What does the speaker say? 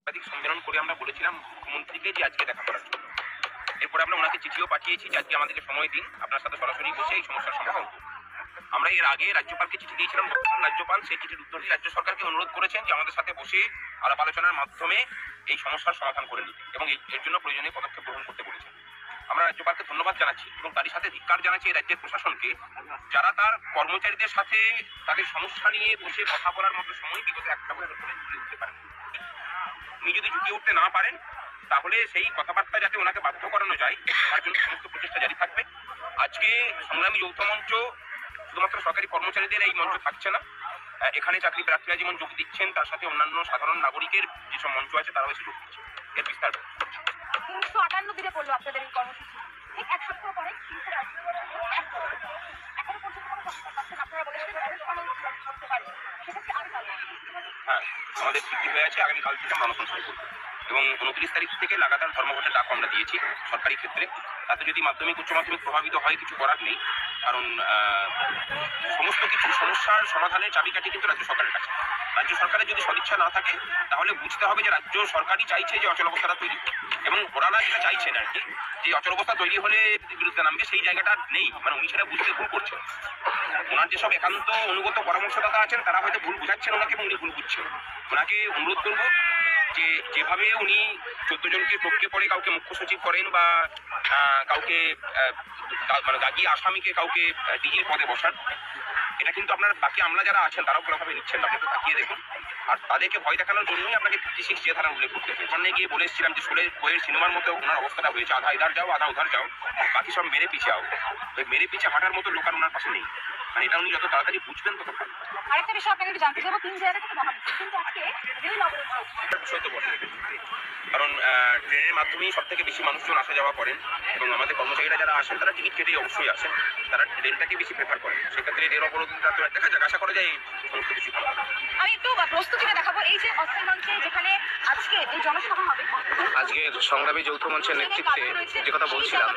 সাংবাদিক সম্মেলন করে আমরা বলেছিলাম মুখ্যমন্ত্রীকে যে আজকে দেখা করার জন্য। এরপরে আমরা ওনাকে চিঠিও পাঠিয়েছি যে আজকে আমাদেরকে সময় দিন, আপনার সাথে সরাসরি বসে এই সমস্যার সমাধান করব। আমরা এর আগে রাজ্যপালকে চিঠি দিয়েছিলাম, রাজ্যপাল সেই চিঠির উত্তর দিয়ে রাজ্য সরকারকে অনুরোধ করেছেন যে আমাদের সাথে বসে আলাপ আলোচনার মাধ্যমে এই সমস্যার সমাধান করে নিতে এবং এর জন্য প্রয়োজনীয় পদক্ষেপ গ্রহণ করতে বলেছেন। আমরা রাজ্যপালকে ধন্যবাদ জানাচ্ছি এবং তারই সাথে ধিক্কার জানাচ্ছি এই রাজ্যের প্রশাসনকে, যারা তার কর্মচারীদের সাথে তাদের সমস্যা নিয়ে বসে কথা বলার মতো সময় বিগত একটা বছর ধরে তুলে উঠতে পারেন। উনি যদি ঝুঁকিয়ে উঠতে না পারেন তাহলে সেই কথাবার্তা যাতে ওনাকে বাধ্য করানো যায় তার জন্য সমস্ত প্রচেষ্টা জারি থাকবে। আজকে সংগ্রামী যৌথ মঞ্চ শুধুমাত্র সরকারি কর্মচারীদের এই মঞ্চ থাকছে না, এখানে চাকরি প্রার্থীরা যেমন যোগ দিচ্ছেন তার সাথে অন্যান্য সাধারণ নাগরিকের যেসব মঞ্চ আছে তারাও এসে যোগ দিচ্ছে। এর বিস্তার 358 দিনে পড়লো আপনাদের এই কর্মসূচি, ঠিক এক সপ্তাহ পরে আপনারা বলেছেন হ্যাঁ, আমাদের চুক্তি হয়ে আছে আগামীকাল থেকে আমরা অনশন শুরু করবো এবং 29 তারিখ থেকে লাগাতার ধর্মঘটের ডাক আমরা দিয়েছি সরকারি ক্ষেত্রে। তাতে যদি মাধ্যমিক উচ্চ মাধ্যমিক প্রভাবিত হয় কিছু করার নেই, কারণ সমস্ত কিছু সমস্যার সমাধানের চাবিকাঠি কিন্তু রাজ্য সরকারের কাছে। রাজ্য সরকারের যদি সদিচ্ছা না থাকে তাহলে বুঝতে হবে যে রাজ্য সরকারই চাইছে যে অচলাবস্থাটা তৈরি, এবং ওনারা যেটা চাইছেন আর কি, যে অচলাবস্থা তৈরি হলে বিরুদ্ধে নামবে সেই জায়গাটা নেই, মানে উনি সেটা বুঝতে ভুল করছেন। ওনার যেসব একান্ত অনুগত পরামর্শদাতা আছেন তারা হয়তো ভুল বুঝাচ্ছেন ওনাকে এবং উনি ভুল বুঝছেন। ওনাকে অনুরোধ করবো যে যেভাবে উনি 14 জনকে টপকে পড়ে কাউকে মুখ্য সচিব করেন বা কাউকে মানে দাগিয়ে আসামিকে কাউকে ডিজির পদে বসান, এটা কিন্তু আপনার বাকি আমলা যারা আছেন তারাও কোনোভাবে নিচ্ছেন না। আপনি একটু তাকিয়ে দেখুন। আর তাদেরকে ভয় দেখানোর জন্যই আপনাকে 56 যে ধারা উল্লেখ করতে হবে। ওখানে গিয়ে বলেছিলাম যে বইয়ের সিনেমার মতো ওনার অবস্থাটা হয়েছে, আধা ইধার যাও আধা উধার যাও, বাকি সব মেরে পিছিয়ে আও। ওই মেরে পিছিয়ে হাঁটার মতো লোক আর ওনার পাশে নেই। মানে এটা উনি যত তাড়াতাড়ি বুঝবেন তত ভালো। আরেকটা বিষয় আপনাকে একটু জানতে চাইবো, 3 জায়গা থেকে মহাবিশ্ব কিন্তু আজকে রেল অবরোধ বিষয় তো বটে, কারণ ট্রেনের মাধ্যমেই সব থেকে বেশি মানুষজন আসা যাওয়া করেন এবং আমাদের কর্মচারীরা যারা আসেন তারা টিকিট কেটেই অবশ্যই আসেন, তারা রেলটাকে বেশি প্রেফার করেন। সেক্ষেত্রে রেল অবরোধটা তো দেখা যাক, আশা করা যায় সমস্ত কিছু ভালো। আমি একটু প্রস্তুতিটা দেখাবো। এই যে অস্থায়ী মঞ্চে যেখানে আজকে এই জনসভা হবে, আজকের সংগ্রামী যৌথ মঞ্চের নেতৃত্বে যে কথা বলছিলাম